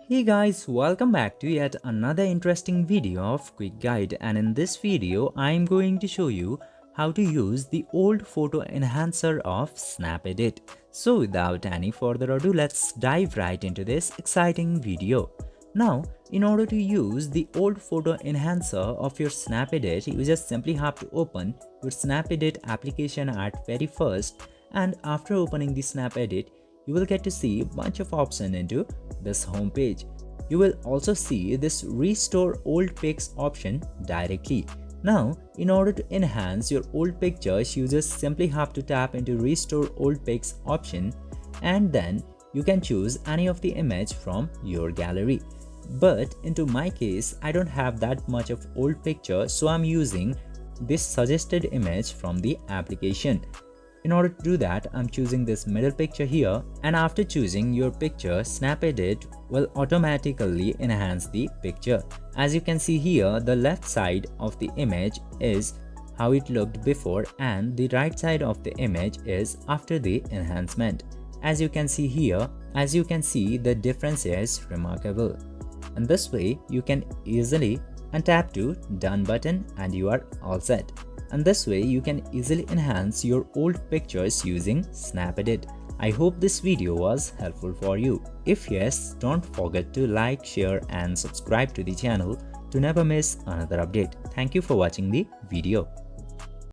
Hey guys, welcome back to yet another interesting video of Quick Guide, and in this video I am going to show you how to use the old photo enhancer of Snapedit. So without any further ado, let's dive right into this exciting video. Now, in order to use the old photo enhancer of your Snapedit, you just simply have to open your Snapedit application at very first, and after opening the Snapedit, you will get to see a bunch of options into this home page. You will also see this restore old pics option directly. Now, in order to enhance your old pictures, you just simply have to tap into restore old pics option, and then you can choose any of the image from your gallery. But into my case, I don't have that much of old picture, so I'm using this suggested image from the application. In order to do that, I'm choosing this middle picture here, and after choosing your picture, Snapedit will automatically enhance the picture. As you can see here, the left side of the image is how it looked before and the right side of the image is after the enhancement. As you can see here, the difference is remarkable. And this way, you can easily tap to done button and you are all set. And this way you can easily enhance your old pictures using Snapedit. I hope this video was helpful for you. If yes, don't forget to like, share and subscribe to the channel to never miss another update. Thank you for watching the video.